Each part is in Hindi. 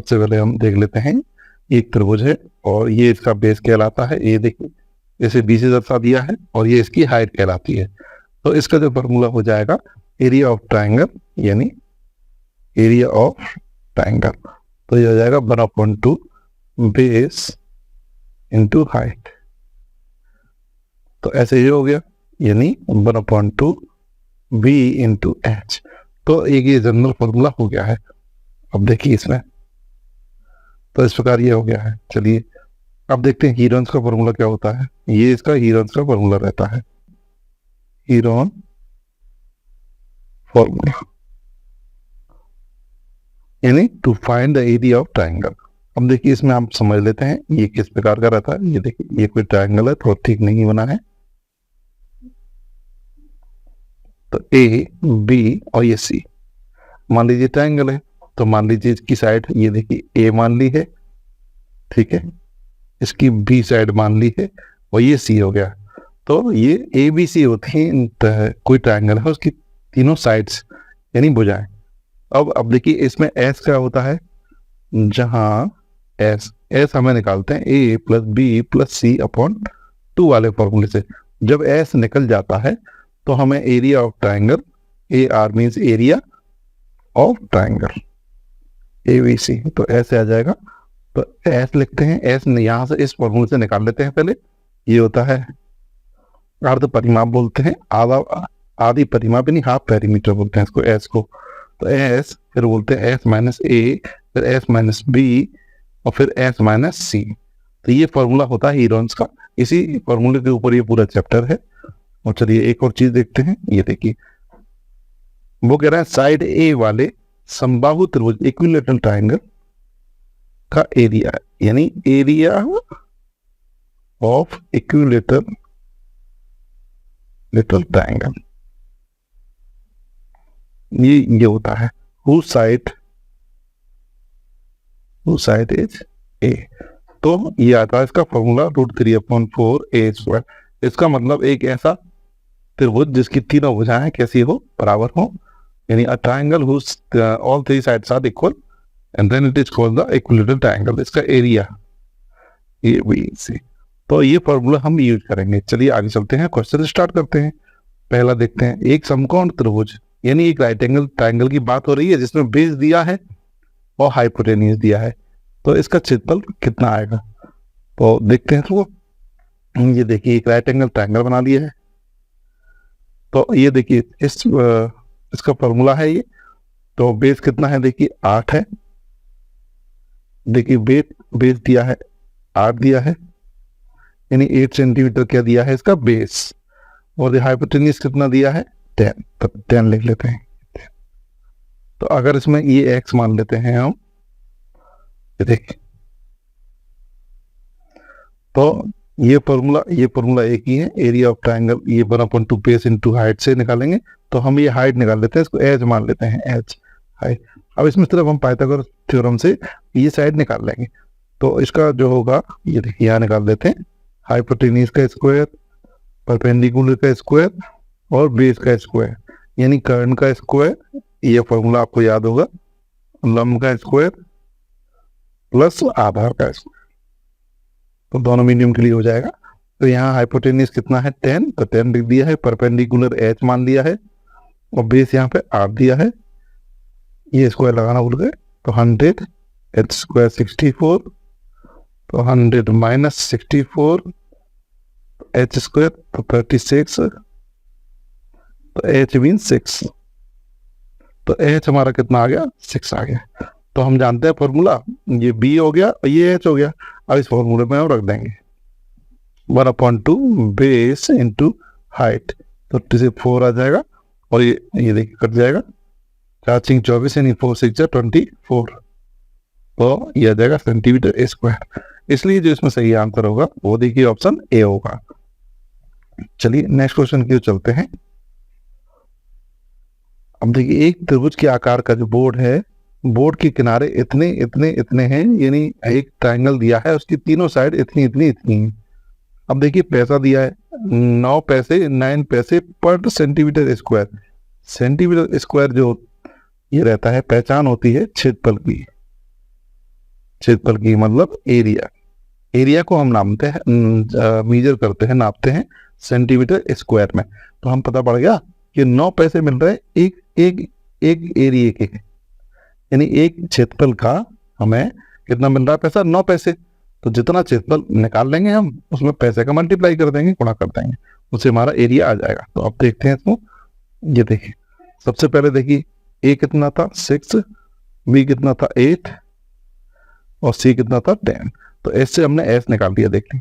सबसे पहले हम देख लेते हैं, एक त्रिभुज है और ये इसका बेस कहलाता है, ये देखिए जैसे बी से दर्शा दिया है, और ये इसकी हाइट कहलाती है। तो इसका जो फॉर्मूला हो जाएगा एरिया ऑफ ट्राइंगल, यानी एरिया ऑफ ट्राइंगल, तो ये हो जाएगा 1/2 बेस इंटू हाइट। तो ऐसे ही हो गया, यानी 1/2 बी इंटू एच। तो एक ये जनरल फॉर्मूला हो गया है। अब देखिए इसमें, तो इस प्रकार ये हो गया है। चलिए अब देखते हैं हीरोन्स का फॉर्मूला क्या होता है। ये इसका हीरोन्स का फॉर्मूला रहता है, हीरोन फॉर्मूला, यानी to find the area of triangle. अब देखिए इसमें आप समझ लेते हैं ये किस प्रकार का रहता है। ये देखिए ये कोई ट्राइंगल है, तो ठीक नहीं बना है। तो ए बी और ये सी, मान लीजिए ट्राइंगल है, तो मान लीजिए इसकी साइड ये देखिए ए मान ली है, ठीक है, इसकी बी साइड मान ली है, और ये सी हो गया। तो ये ए बी सी होती है, कोई ट्राइंगल है उसकी तीनों साइड्स यानी भुजाएं। अब देखिए इसमें एस क्या होता है, जहां एस हमें निकालते हैं ए प्लस बी प्लस सी अपॉन 2 वाले फॉर्मूले से। जब एस निकल जाता है तो हमें area of triangle, A R means area of triangle A B C, तो ऐसे आ जाएगा। तो एस लिखते हैं, एस यहां से इस फॉर्मूले से निकाल लेते हैं पहले। ये होता है अर्ध परिमाप बोलते हैं, आधी परिमाप यानी हाफ पेरीमीटर बोलते हैं इसको, एस को। तो एस फिर बोलते हैं एस माइनस ए, फिर एस माइनस बी, और फिर एस माइनस सी। तो ये फॉर्मूला होता है हीरोन्स का। इसी फॉर्मूले के ऊपर ये पूरा चैप्टर है। और चलिए एक और चीज देखते हैं। ये देखिए वो कह रहा है साइड ए वाले समबाहु त्रिभुज इक्विलेटरल ट्राइंगल का एरिया, यानी एरिया ऑफ इक्विलेटरल ट्राइंगल, ये होता है whose side is A। तो ये आता है इसका फॉर्मूला √3/4a²। इसका मतलब एक ऐसा त्रिभुज जिसकी तीनों भुजाएं कैसी हो, बराबर हो, यानी a triangle whose all 3 sides are equal and then it is called the equilateral triangle। इसका एरिया ए बी सी। तो ये फॉर्मूला हम यूज करेंगे। चलिए आगे चलते हैं, क्वेश्चन स्टार्ट करते हैं। पहला देखते हैं, एक समकोण त्रिभुज यानी एक राइट एंगल ट्राइंगल की बात हो रही है जिसमें बेस दिया है और हाइपोटेन्यूज दिया है। तो इसका क्षेत्रफल कितना आएगा, तो देखते हैं। तो ये देखिए एक राइट एंगल ट्राइंगल बना लिया है। तो ये देखिए इसका फॉर्मूला है ये। तो बेस कितना है, देखिए 8 है। देखिए बेस दिया है 8 दिया है, यानी 8 सेंटीमीटर क्या दिया है इसका बेस। और हाइपोटेन्यूज कितना दिया है 10, तो 10 लिख लेते हैं। तो अगर इसमें ये x मान लेते हैं हम, ये देखिए, तो ये फॉर्मूला एक ही है, एरिया ऑफ ट्राइंगल ये 1/2 बेस इंटू हाइट से निकालेंगे। तो हम ये हाइट निकाल लेते हैं, इसको एच मान लेते हैं, एच हाइट। अब इसमें सिर्फ हम पाइथागोरस थ्योरम से ये साइड निकाल लेंगे। तो इसका जो होगा ये देखिए यहाँ निकाल देते हैं, हाइपोटेन्यूज का स्क्वायर, परपेंडिकुलर का स्क्वायर और बेस का स्क्वायर, यानी कर्ण का स्क्वायर, ये फॉर्मूला आपको याद होगा, लंब का स्क्वायर प्लस आधार का स्क्वायर। तो दोनों मीडियम के लिए हो जाएगा। तो यहाँ हाइपोटेन्यूज कितना है 10, तो 10 लिख दिया है, परपेंडिकुलर h मान लिया है, और बेस यहाँ पे 8 दिया है। ये स्क्वायर लगाना भूल गए, तो 100 h स्क्वायर 64, तो 100 माइनस 64 h स्क्वायर तो 36, तो h मीन 6, तो h हमारा कितना आ गया 6 आ गया। तो हम जानते हैं फॉर्मूला, ये b हो गया और ये h हो गया। अब इस फॉर्मूले में हम रख देंगे 1/2 बेस इंटू हाइट, तो 4 आ जाएगा, और ये देखिए कट जाएगा, 4 24 यानी 4 6 24, तो ये आ जाएगा सेंटीमीटर स्क्वायर। इसलिए जो इसमें सही आंसर होगा वो देखिए ऑप्शन ए होगा। चलिए नेक्स्ट क्वेश्चन की ओर चलते हैं। अब देखिए एक त्रिभुज के आकार का जो बोर्ड है, बोर्ड के किनारे इतने इतने इतने हैं, यानी एक ट्राइंगल दिया है उसकी तीनों साइड इतनी इतनी इतनी हैं। अब देखिए पैसा दिया है 9 पैसे पर सेंटीमीटर स्क्वायर। सेंटीमीटर स्क्वायर जो ये रहता है पहचान होती है क्षेत्रफल की, क्षेत्रफल की मतलब एरिया, एरिया को हम नापते हैं, मेजर करते हैं, नापते हैं सेंटीमीटर स्क्वायर में। तो हम पता पड़ गया कि 9 पैसे मिल रहे एक एक एक एरिया के, यानी एक क्षेत्रफल का हमें कितना मिल रहा है पैसा, 9 पैसे। तो जितना क्षेत्रफल निकाल लेंगे हम, उसमें पैसे का मल्टीप्लाई कर देंगे, गुणा कर देंगे, उससे हमारा एरिया आ जाएगा। तो अब देखते हैं इसको, ये देखिए सबसे पहले देखिए ए कितना था 6, बी कितना था 8 और सी कितना था 10। तो एस से हमने एस निकाल दिया, देखिए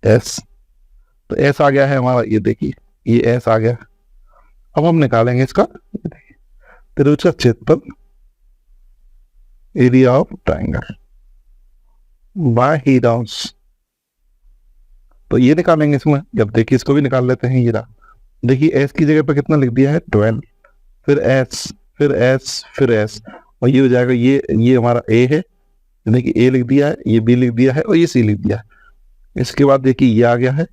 एस, तो एस आ गया है हमारा, ये देखिए ये एस आ गया। अब हम निकालेंगे इसका, त्रिभुज का क्षेत्रफल, एरिया ऑफ ट्रायंगल बाय हीराउंस। तो ये निकालेंगे इसमें। जब देखिए इसको भी निकाल लेते हैं, ये रहा, देखिए एस की जगह पर कितना लिख दिया है 12, फिर एस, फिर एस, फिर एस, और ये हो जाएगा, ये हमारा ए है, देखिए ए लिख दिया है, ये बी लिख दिया है और ये सी लिख दिया है। इसके बाद देखिए ये आ गया है।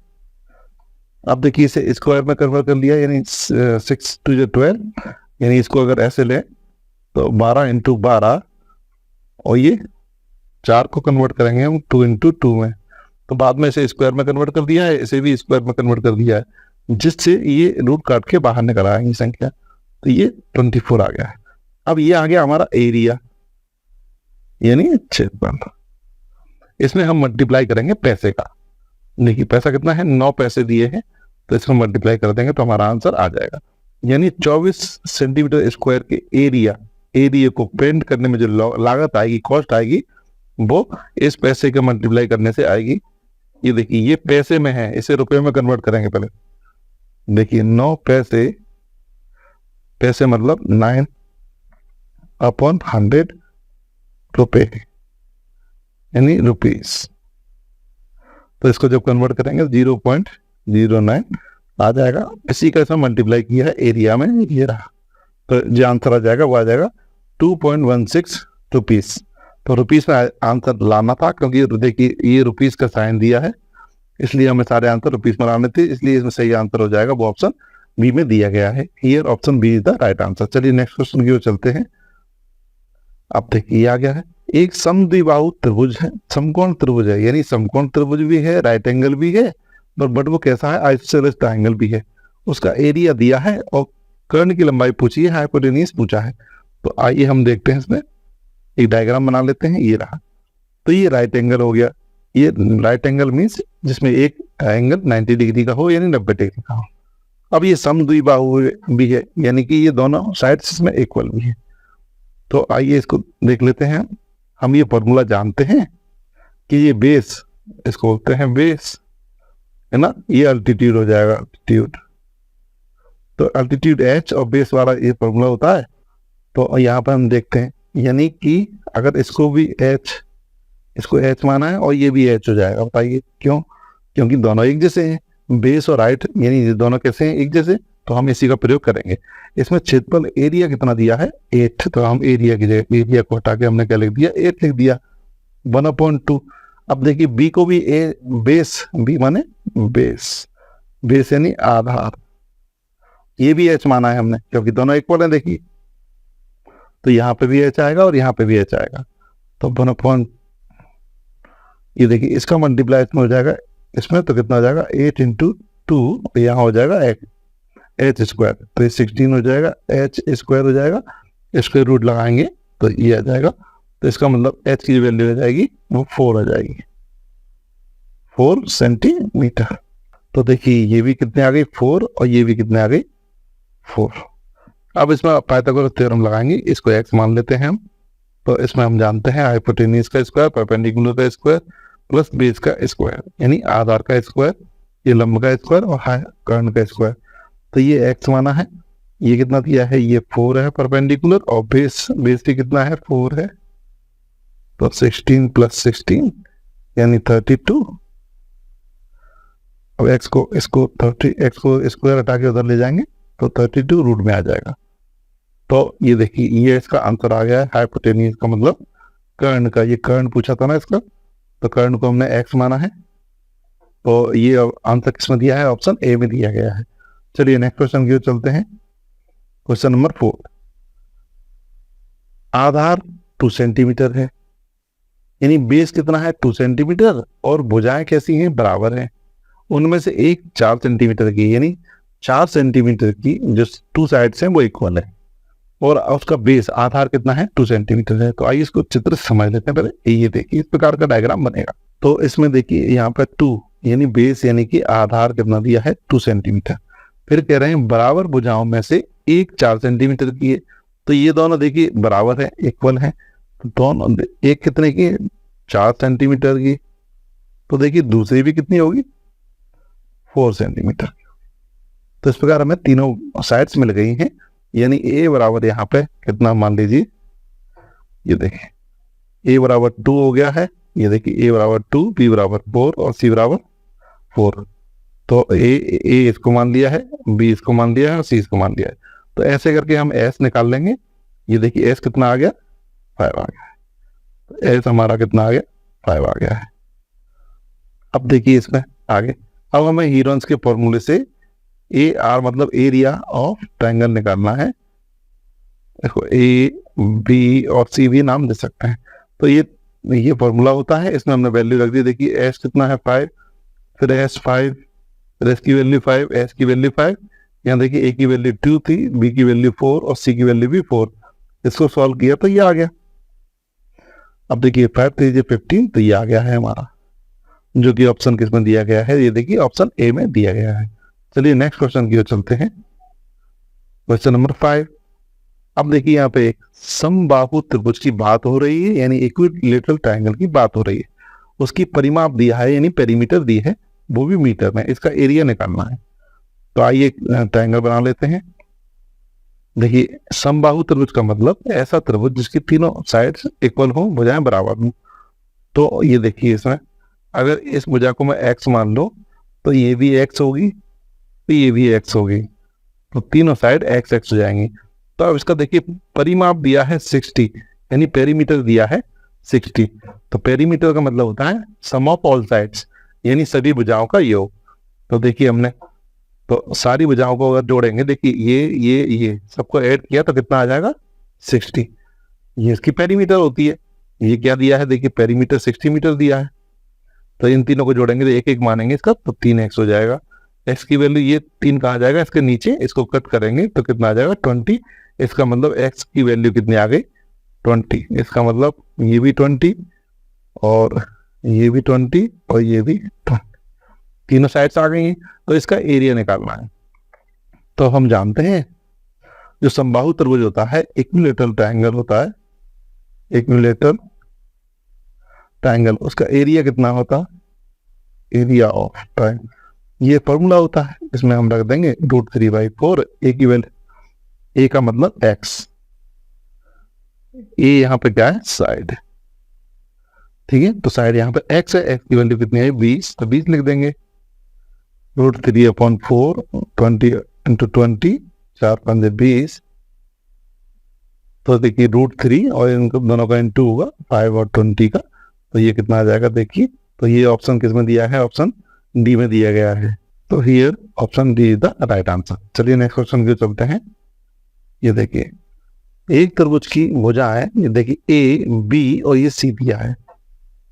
अब देखिए इसे स्क्वायर में कन्वर्ट कर लिया, यानी 6 टू 12, यानी इसको अगर ऐसे ले तो 12 इंटू 12, और ये 4 को कन्वर्ट करेंगे हम 2 इंटू 2 में। तो बाद में इसे स्क्वायर में कन्वर्ट कर दिया है, इसे भी स्क्वायर में कन्वर्ट कर दिया है, जिससे ये रूट काट के बाहर निकल आएंगी संख्या। तो ये 24 आ गया है। अब ये आ गया हमारा एरिया, यानी क्षेत्रफल। इसमें हम मल्टीप्लाई करेंगे पैसे का। देखिए पैसा कितना है, 9 पैसे दिए हैं, तो इसमें मल्टीप्लाई कर देंगे तो हमारा आंसर आ जाएगा। यानी 24 सेंटीमीटर स्क्वायर के एरिया को पेंट करने में जो लागत आएगी, कॉस्ट आएगी, वो इस पैसे के मल्टीप्लाई करने से आएगी। ये देखिए ये पैसे में है, इसे रुपए में कन्वर्ट करेंगे पहले। देखिए 9 पैसे मतलब 9/100 रुपए, यानी रुपीस। तो इसको जब कन्वर्ट करेंगे 0.09 आ जाएगा। इसी का इसमें मल्टीप्लाई किया है एरिया में, ये रहा। तो जो आंसर आ जाएगा वो आ जाएगा 2.16 रुपीस। तो रुपीस में आंसर लाना था, क्योंकि देखिए ये रुपीस का साइन दिया है, इसलिए हमें सारे आंसर रुपीस में लाने थे, इसलिए इसमें सही आंसर हो जाएगा वो ऑप्शन बी में दिया गया है। Here option B is the right answer. चलिए नेक्स्ट क्वेश्चन की ओर चलते हैं। अब देखिए आ गया है, एक समद्विबाहु त्रिभुज है, समकोण त्रिभुज है, यानी समकोण त्रिभुज भी है, राइट एंगल भी है, बट वो कैसा है, आइसोसेलेस ट्रायंगल भी है। उसका एरिया दिया है और कर्ण की लंबाई पूछी है, हाइपोटेन्यूज पूछा है। तो आइए हम देखते हैं, इसमें एक डायग्राम बना लेते हैं। ये रहा, तो ये राइट एंगल हो गया। ये राइट एंगल मीन्स जिसमें एक एंगल 90 डिग्री का हो, यानी 90 डिग्री का हो। अब ये समद्विबाहु भी है, यानी कि ये दोनों साइड्स इसमें इक्वल भी है। तो आइए इसको देख लेते हैं। हम ये फॉर्मूला जानते हैं कि ये बेस, इसको बोलते हैं बेस, है ना, ये अल्टीट्यूड हो जाएगा, अल्टीट्यूड। तो अल्टीट्यूड एच और बेस वाला ये फॉर्मूला होता है। तो यहाँ पर हम देखते हैं, यानी कि अगर इसको भी एच, इसको एच माना है और ये भी एच हो जाएगा। बताइए क्यों? क्योंकि दोनों एक जैसे हैं, बेस और हाइट, यानी दोनों कैसे हैं, एक जैसे। तो हम इसी का प्रयोग करेंगे। इसमें क्षेत्रफल एरिया कितना दिया है 8, तो हम एरिया की जगह एरिया को हटा के हमने क्या लिख दिया, 8 लिख दिया, 1/2। अब देखिए बी को भी बेस, बी माने बेस, बेस यानी आधार, ये भी एच माना है हमने, क्योंकि दोनों इक्वल है। देखिए तो यहाँ पे भी एच आएगा और यहाँ पे भी एच आएगा। तो 1/, ये देखिए इसका मल्टीप्लाई इसमें हो जाएगा, इसमें तो कितना हो जाएगा 8 इंटू 2, तो यहाँ हो जाएगा एच स्क्वायर, तो ये 16 हो जाएगा, एच स्क्वायर हो जाएगा, स्क्वायर रूट लगाएंगे तो ये आ जाएगा। तो इसका मतलब एच की वैल्यू आ जाएगी वो 4 आ जाएगी, 4 सेंटीमीटर। तो देखिए ये भी कितने आ गई 4, और ये भी कितने आ गई 4। अब इसमें पाइथागोरस थ्योरम लगाएंगे, इसको एक्स मान लेते हैं हम। तो इसमें हम जानते हैं हाइपोटेन्यूज का स्क्वायर, परपेंडिकुलर का स्क्वायर, प्लस बेस का स्क्वायर, यानी आधार का स्क्वायर, ये लंब का स्क्वायर और कर्ण का स्क्वायर। तो ये एक्स माना है, ये कितना दिया है, ये 4 है परपेंडिकुलर, और बेस भी कितना है 4 है। तो 16 + 16 यानी 32। अब एक्स को स्क्वायर हटा के उधर ले जाएंगे तो 32 रूट में आ जाएगा। तो ये देखिए ये इसका आंसर आ गया है, हाइपोटेन्यूज का मतलब कर्ण का। ये कर्ण पूछा था ना इसका, तो कर्ण को हमने एक्स माना है। तो ये आंसर किसमें दिया है, ऑप्शन ए में दिया गया है। चलिए नेक्स्ट क्वेश्चन की ओर चलते हैं। क्वेश्चन नंबर 4, आधार 2 सेंटीमीटर है, यानी बेस कितना है 2 सेंटीमीटर और भुजाएं कैसी हैं, बराबर हैं। उनमें से एक 4 सेंटीमीटर की, यानी 4 सेंटीमीटर की जो 2 साइड्स हैं वो इक्वल है, और उसका बेस आधार कितना है 2 सेंटीमीटर है। तो आइए इसको चित्र समझ लेते हैं पहले। ये देखिए इस प्रकार का डायग्राम बनेगा। तो इसमें देखिए यहाँ पर 2 यानी बेस यानी कि आधार कितना दिया है 2 सेंटीमीटर। फिर कह रहे हैं बराबर भुजाओं में से एक 4 सेंटीमीटर की है। तो ये दोनों देखिए बराबर है, इक्वल है। तो दोनों एक कितने की, 4 सेंटीमीटर की। तो देखिए दूसरी भी कितनी होगी, 4 सेंटीमीटर। तो इस प्रकार हमें तीनों साइड्स मिल गई हैं, यानी ए बराबर यहाँ पे कितना मान लीजिए, ये देखिए ए बराबर 2 हो गया है। ये देखिए ए बराबर 2, बी बराबर 4 और सी बराबर 4। तो ए इसको मान लिया है, बी इसको मान लिया है और सी इसको मान लिया है। तो ऐसे करके हम एस निकाल लेंगे। ये देखिए एस कितना आ गया, 5 आ गया है। तो एस हमारा कितना आ गया, 5 आ गया है। अब देखिए इसमें आगे, अब हमें हीरोन्स के फॉर्मूले से ए आर मतलब एरिया ऑफ ट्रायंगल निकालना है। देखो ए बी और सी भी नाम दे सकते हैं। तो ये फॉर्मूला होता है, इसमें हमने वैल्यू रख दी। देखिए एस कितना है 5, फिर एस 5, फिर एस की वैल्यू 5, एस की वैल्यू 5। यहाँ देखिए ए की वैल्यू 2 थी, बी की वैल्यू 4 और सी की वैल्यू भी 4। इसको सॉल्व किया तो ये आ गया। अब देखिए 5 3 15, तो ये आ गया है हमारा, जो कि ऑप्शन किसमें दिया गया है, ये देखिए ऑप्शन ए में दिया गया है। चलिए नेक्स्ट क्वेश्चन की ओर चलते हैं, क्वेश्चन नंबर 5। अब देखिए यहाँ पे एक समबाहु त्रिभुज की बात हो रही है, यानी इक्विलेटरल ट्रायंगल की बात हो रही है। उसकी परिमाप दिया है, यानी पेरीमीटर दी है, वो भी मीटर में। इसका एरिया निकालना है। तो आइए ट्रायंगल बना लेते हैं। देखिए समबाहु त्रिभुज का मतलब ऐसा त्रिभुज जिसकी तीनों साइड्स इक्वल हो, भुजाएं बराबर हो। तो ये देखिए इसमें अगर इस भुजा को मैं एक्स मान लो तो ये भी एक्स होगी, तो ये भी एक्स होगी। तो तीनों साइड एक्स एक्स हो जाएंगी। तो अब इसका देखिए परिमाप दिया है 60, यानी पेरीमीटर दिया है 60। तो पेरीमीटर का मतलब होता है सम ऑफ ऑल साइड्स, यानी सभी भुजाओं का योग। तो देखिए हमने तो सारी भुजाओं को अगर जोड़ेंगे, देखिए ये सबको ऐड किया तो कितना आ जाएगा 60। ये इसकी पेरीमीटर होती है। ये क्या दिया है, देखिए पेरीमीटर 60 मीटर दिया है। तो इन तीनों को जोड़ेंगे तो एक एक मानेंगे इसका, तो 3x हो जाएगा। x की वैल्यू ये 3 कहा जाएगा, इसके नीचे इसको कट करेंगे तो कितना आ जाएगा 20। इसका मतलब x की वैल्यू कितनी आ गई 20। इसका मतलब ये भी 20 और ये भी 20 और ये भी 20, तीनों साइड्स आ गई हैं। तो इसका एरिया निकालना है। तो हम जानते हैं जो समबाहु त्रिभुज होता है इक्विलेटरल ट्रायंगल होता है, इक्विलेटरल ट्रायंगल, उसका एरिया कितना होता है, एरिया ऑफ ट्रायंगल। ये फॉर्मूला होता है, इसमें हम रख देंगे √3/4। ए की वैल्यू, ए का मतलब x, ए यहाँ पे क्या है साइड, ठीक है। तो साइड यहाँ पे x है, x की वैल्यू कितनी है 20, तो 20 लिख देंगे। √3/4 20 × 20, 4 5 20। तो देखिए √3 और इनको दोनों का × होगा 5 और 20 का। तो ये कितना आ जाएगा देखिए। तो ये ऑप्शन किस में दिया है, ऑप्शन डी में दिया गया है। तो here option D is the right answer. चलिए नेक्स्ट क्वेश्चन की चलते हैं। ये देखिए एक त्रिभुज की भुजा है, ये देखिए ए बी और ये सी दिया है।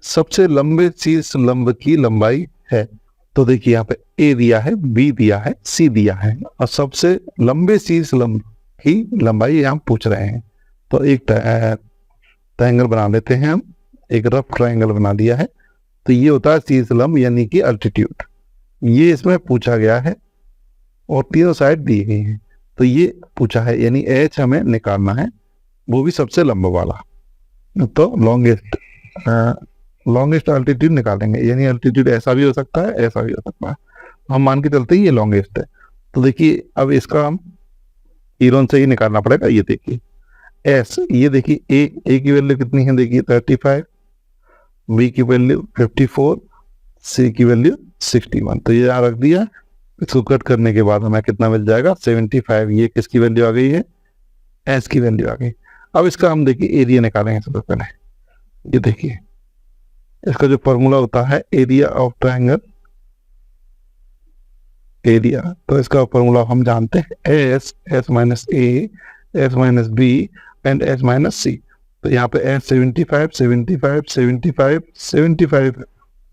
सबसे लंबे शीर्ष लंब की लंबाई है। तो देखिए यहाँ पे ए दिया है, बी दिया है, सी दिया है, और सबसे लंबे शीर्ष लंब की लंबाई यहाँ पूछ रहे हैं। तो एक ट्रायंगल बना लेते हैं हम, एक रफ ट्रायंगल बना दिया है। तो ये होता है शीर्ष लंब यानी कि अल्टीट्यूड, ये इसमें पूछा गया है और तीनों साइड दी गई हैं। तो ये पूछा है यानी एच हमें निकालना है, वो भी सबसे लंबा वाला। तो लॉन्गेस्ट अल्टीट्यूड निकालेंगे, यानी अल्टीट्यूड ऐसा भी हो सकता है, ऐसा भी हो सकता है। हम मान के चलते ही ये लॉन्गेस्ट है। तो देखिए अब इसका हम हीरोन से ही निकालना पड़ेगा। ये देखिए एस, ये देखिए ए की वैल्यू कितनी है, देखिए 35, बी की वैल्यू 54, सी की वैल्यू 61। तो ये यहाँ रख दिया। इसको कट करने के बाद हमें कितना मिल जाएगा 75। ये किसकी वैल्यू आ गई है, एस की वैल्यू आ गई। अब इसका हम देखिए एरिया निकालेंगे सबसे पहले। ये देखिए इसका जो फॉर्मूला होता है एरिया ऑफ ट्रायंगल, एरिया, तो इसका फॉर्मूला हम जानते हैं S, S minus A, S minus B and S minus C. तो यहाँ पे एच 75 75 75 75।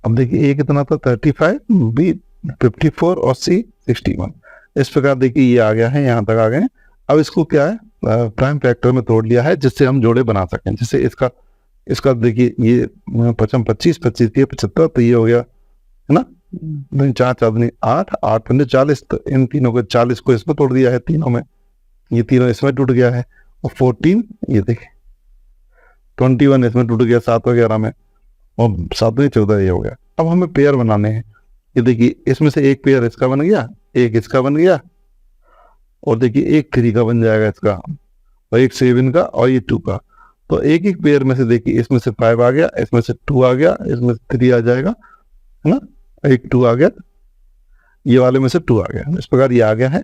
अब देखिए ए कितना था 35, बी 54 और सी 61। इस प्रकार देखिए ये आ गया है, यहाँ तक आ गए। अब इसको क्या है प्राइम फैक्टर में तोड़ लिया है जिससे हम जोड़े बना सकें। जैसे इसका इसका देखिए ये 55 25 25 के 75, तो ये हो गया है ना, 4 4 दूनी 8 8 पंजे 40। तो इन तीनों को 40 को इसमें तोड़ दिया है तीनों में, ये तीनों इसमें टूट गया है। और 14 ये देखिए 21 इसमें टूट गया 7 वगैरह में, और 7 में 14 ये हो गया। अब हमें पेयर बनाने हैं। ये देखिए इसमें से एक पेयर इसका बन गया, एक इसका बन गया, और देखिए एक 3 का बन जाएगा इसका, और एक 7 का, और ये 2 का। तो एक एक पेयर में से देखिए इसमें से 5 आ गया, इसमें से 2 आ गया, इसमें से 3 आ जाएगा, है ना, एक 2 आ गया, ये वाले में से 2 आ गया। इस प्रकार ये आ गया है।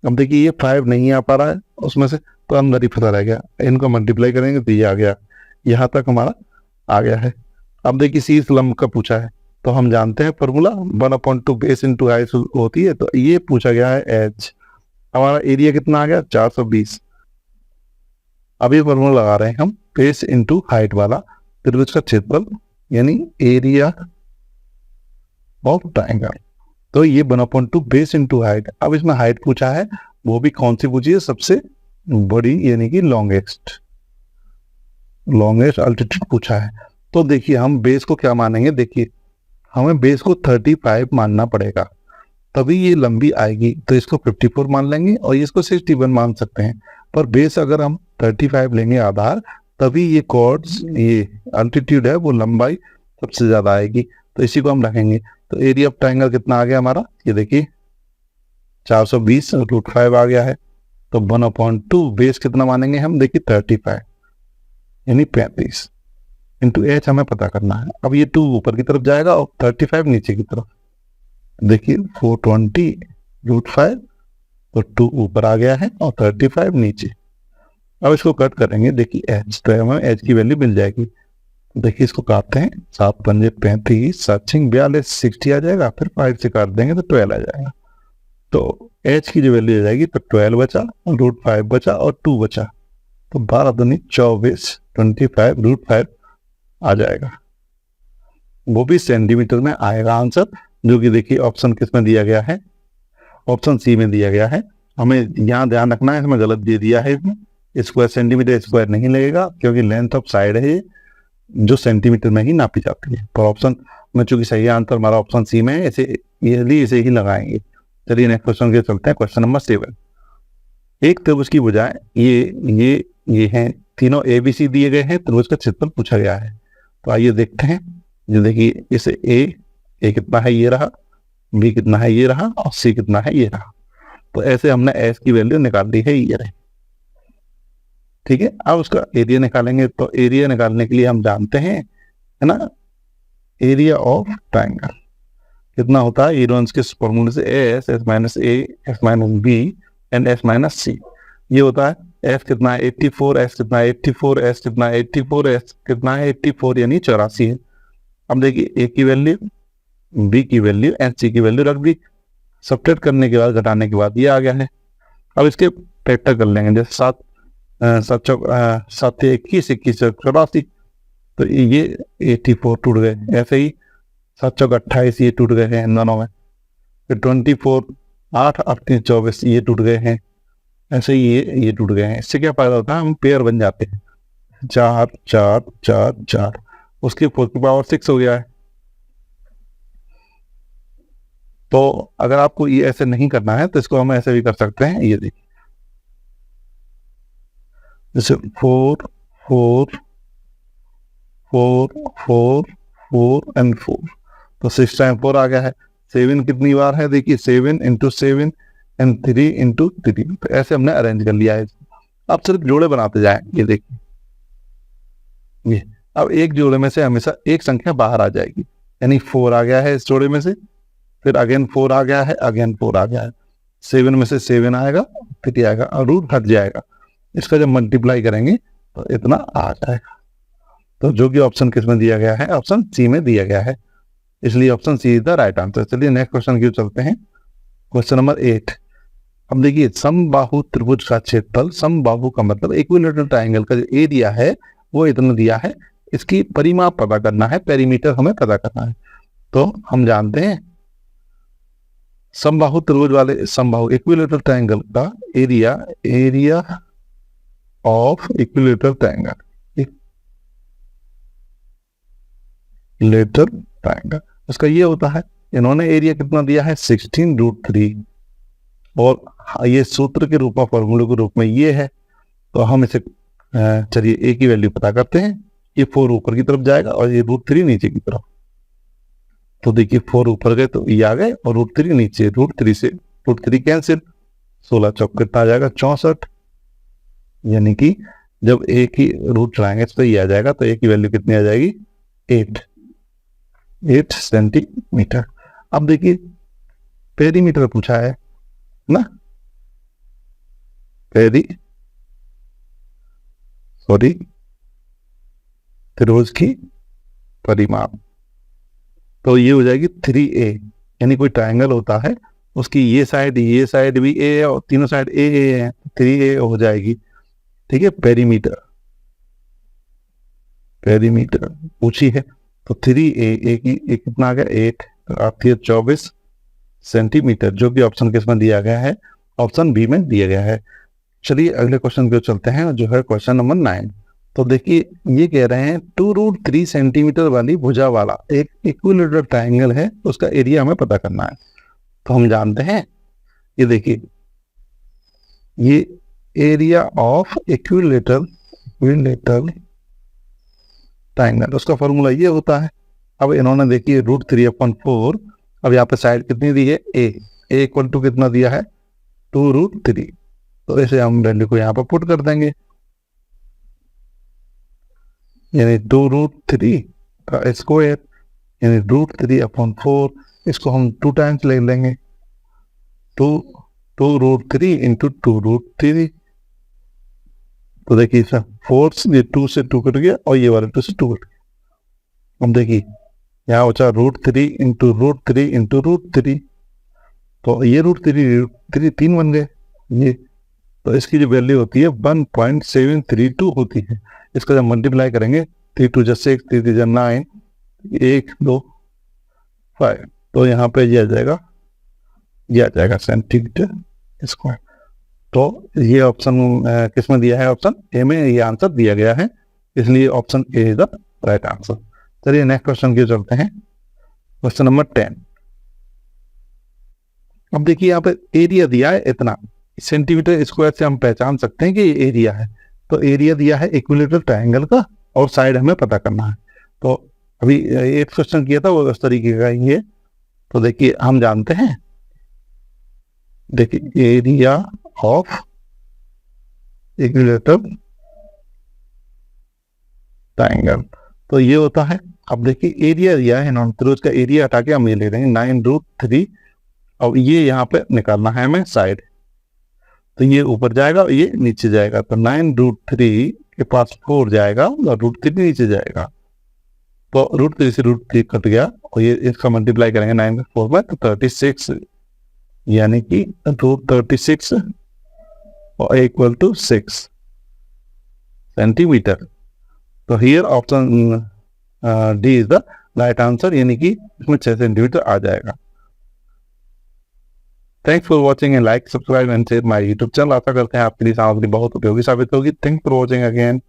अब देखिए ये 5 नहीं आ पा रहा है उसमें से, तो अंदर ही फंसा रह गया। इनको मल्टीप्लाई करेंगे तो ये आ गया, यहाँ तक हमारा आ गया है। अब देखिए सी लंब का पूछा है, तो हम जानते हैं फॉर्मूला 1/2 बेस इंटू हाइट होती है। तो ये पूछा गया है एच, हमारा एरिया कितना आ गया 420। अब ये फॉर्मूला लगा रहे हैं हम बेस इंटू हाइट वाला, त्रिभुज का क्षेत्रफल यानी एरिया ऑफ ट्रायंगल। तो ये 1/2 बेस इंटू हाइट। अब इसमें हाइट पूछा है, वो भी कौन सी पूछी है, सबसे बड़ी यानी कि लॉन्गेस्ट अल्टीट्यूड पूछा है। तो देखिए हम बेस को क्या मानेंगे, देखिए हमें बेस को 35 मानना पड़ेगा, तभी ये लंबी आएगी। तो इसको 54 मान लेंगे और इसको 61 मान सकते हैं। पर बेस अगर हम 35 लेंगे आधार, तभी ये कॉर्ड्स, ये अल्टीट्यूड है, वो लंबाई सबसे ज्यादा आएगी। तो इसी को हम रखेंगे। तो एरिया ऑफ ट्रायंगल कितना आ गया हमारा, ये देखिए 420 √5 आ गया है। तो 1/2 बेस कितना मानेंगे हम, देखिए 35 यानी 35 इंटू एच हमें पता करना है। अब ये 2 ऊपर की तरफ जाएगा और 35 नीचे की तरफ। देखिए 420 √5, तो 2 ऊपर आ गया है और 35 नीचे। अब इसको कट करेंगे, देखिए एच, तो हमें एच की वैल्यू मिल जाएगी। देखिए इसको काटते हैं, 7 पंजे 35, 7 6 42, 60 आ जाएगा। फिर 5 से काट देंगे तो 12 आ जाएगा। तो एच की जो वैल्यू आ जाएगी, तो 12 बचा, √5 बचा और 2 बचा। तो 12 दूनी 24, 25 √5 आ जाएगा। वो भी सेंटीमीटर में आएगा आंसर, जो कि देखिए ऑप्शन किस में दिया गया है, ऑप्शन सी में दिया गया है। हमें यहाँ ध्यान रखना है, इसमें गलत दे दिया है। इसमें स्क्वायर सेंटीमीटर स्क्वायर नहीं लगेगा, क्योंकि लेंथ ऑफ साइड है जो सेंटीमीटर में ही नापी जाती है। पर ऑप्शन में चूंकि सही आंसर हमारा ऑप्शन सी में है, इसे ही लगाएंगे। चलिए नेक्स्ट क्वेश्चन के चलते हैं। Question number 7। एक त्रिभुज की भुजाएं ये हैं, तीनों ABC दिए गए हैं, त्रिभुज का क्षेत्रफल पूछा गया है। तो आइए देखते हैं। जो देखिए इसे ए कितना है ये रहा, बी कितना है ये रहा, और सी कितना है ये रहा। तो ऐसे हमने एस की वैल्यू निकाल ली है ये रही, ठीक है। अब उसका एरिया निकालेंगे। तो एरिया निकालने के लिए हम जानते हैं, है ना, एरिया ऑफ ट्रायंगल कितना होता है, एरोन्स के फॉर्मूले से S minus A, S minus B and S minus C. ये होता है एस कितना है 84, एस कितना है 84, एस कितना है 84, एस कितना है 84 यानी 84 है। अब देखिए ए की वैल्यू, बी की वैल्यू एंड सी की वैल्यू रख दी। सब्ट्रैक्ट करने के बाद, घटाने के बाद ये आ गया है। अब इसके फैक्टर कर लेंगे, जैसे 7 21, 21 84। तो ये 84 टूट गए। ऐसे ही 7 चौक 28 ये टूट गए हैं इन दोनों में। फिर 24 8 8 3 24 ये टूट गए हैं। ऐसे ही ये टूट गए हैं। इससे क्या फायदा होता है, हम पेयर बन जाते हैं। 4 4 4 4, उसकी 4⁻6 हो गया है। तो अगर आपको ये ऐसे नहीं करना है तो इसको हम ऐसे भी कर सकते हैं। ये देखिए जैसे 4 4 4 4 4 एंड 4, तो 6 टाइम 4 आ गया है। 7 कितनी बार है, देखिए 7 × 7 एंड 3 × 3। तो ऐसे हमने अरेंज कर लिया है। अब सिर्फ जोड़े बनाते जाएं। ये देखिए ये, अब एक जोड़े में से हमेशा एक संख्या बाहर आ जाएगी, यानी 4 आ गया है इस जोड़े में से, फिर अगेन 4 आ गया है, अगेन 4 आ गया है। 7 में से 7 आएगा, फिर आएगा और रूट हट जाएगा। इसका जब मल्टीप्लाई करेंगे तो इतना आ जाएगा। तो जो कि ऑप्शन किस में दिया गया है, ऑप्शन सी में दिया गया है, इसलिए option C is the right answer. चलिए नेक्स्ट क्वेश्चन की चलते हैं। Question number 8। अब देखिए समबाहु त्रिभुज का क्षेत्रफल, समबाहु का मतलब इक्विलैटरल ट्रायंगल का जो एरिया है वो इतना दिया है, इसकी परिमाप पता करना है, पेरीमीटर हमें पता करना है। तो हम जानते हैं समबाहु त्रिभुज वाले समबाहु इक्विलेटरल ट्रायंगल का area, area of equilateral triangle, equilateral triangle उसका ये होता है, इन्होंने एरिया कितना दिया है 16√3 और ये सूत्र के रूप में, फॉर्मूले के रूप में ये है। तो हम इसे चलिए ए की वैल्यू पता करते हैं। ये 4 ऊपर की तरफ जाएगा और ये √3 नीचे की तरफ। तो देखिए 4 ऊपर गए तो ये आ गए और √3 नीचे, √3 से √3 कैंसिल, 16 चौक कितना आ जाएगा 64। यानी कि जब ए की रूट चलाएंगे तो ये आ जाएगा, तो ए की वैल्यू कितनी आ जाएगी 8 सेंटीमीटर। अब देखिए पेरीमीटर पूछा है ना, त्रिभुज की परिमाप, तो ये हो जाएगी 3a। यानी कोई ट्रायंगल होता है, उसकी ये साइड भी a है और तीनों साइड a है, 3a हो जाएगी। ठीक है, पेरीमीटर पूछी है तो 3a की कितना आ गया 8 आती है 24 सेंटीमीटर, जो कि ऑप्शन किसमें दिया गया है, ऑप्शन बी में दिया गया है। चलिए अगले क्वेश्चन पे चलते हैं, जो है क्वेश्चन नंबर 9। तो देखिए ये कह रहे हैं 2√3 सेंटीमीटर वाली भुजा वाला एक इक्विलेटरल ट्रायंगल है, उसका एरिया हमें पता करना है। तो हम जानते हैं, ये देखिए ये एरिया ऑफ इक्विलेटरल ट्रायंगल, उसका फॉर्मूला ये होता है। अब इन्होंने देखिए √3/4, अब यहाँ पे साइड कितनी दी है a इक्वल टू कितना दिया है 2√3, तो ऐसे हम वैल्यू को यहाँ पर पुट कर देंगे, यानी 2√3 का स्क्वायर यानी √3/4, इसको हम 2 टाइम्स ले लेंगे, 2√3 इंटू 2√3। तो देखिए सर 4 से 2 से 2 कट गया और ये वाला 2 से 2 कट गया। अब देखिए यहाँ बचा √3 इंटू √3, तो ये √3 3 बन गए ये, तो इसकी जो वैल्यू होती है 1.732 होती है। इसका जब मल्टीप्लाई करेंगे 3 2 6 3 3 9 1 2 5, तो यहाँ पे ये आ जाएगा सेंटीमीटर स्क्वायर। तो ये ऑप्शन किसमें दिया है, ऑप्शन ए में ये आंसर दिया गया है, इसलिए option A is the right answer. चलिए नेक्स्ट क्वेश्चन की चलते हैं, क्वेश्चन नंबर 10। अब देखिए यहाँ पे एरिया दिया है इतना, सेंटीमीटर स्क्वायर से हम पहचान सकते हैं कि ये एरिया है। तो एरिया दिया है इक्विलेटरल ट्रायंगल का और साइड हमें पता करना है। तो अभी एक क्वेश्चन किया था वो उस तरीके का ही है। तो देखिए हम जानते हैं, देखिए एरिया ऑफ इक्विलेटरल ट्रायंगल, तो ये होता है। अब देखिए एरिया दिया है नॉन त्रिभुज का, एरिया हटा के हम ये ले लेंगे 9√3, अब ये यहाँ पे निकालना है हमें साइड, तो ये ऊपर जाएगा और ये नीचे जाएगा, तो 9√3 के पास 4 जाएगा और √3 नीचे जाएगा, तो √3 से √3 कट गया और ये इसका मल्टीप्लाई करेंगे 9 में 4 में, तो 36, यानी कि √36 और इक्वल टू 6 सेंटीमीटर। तो here option D is the right answer, यानी कि इसमें 6 सेंटीमीटर आ जाएगा। Thanks for watching and like subscribe and share my YouTube channel. आशा करते हैं आपके लिए सामग्री बहुत उपयोगी साबित होगी। Thanks for watching again.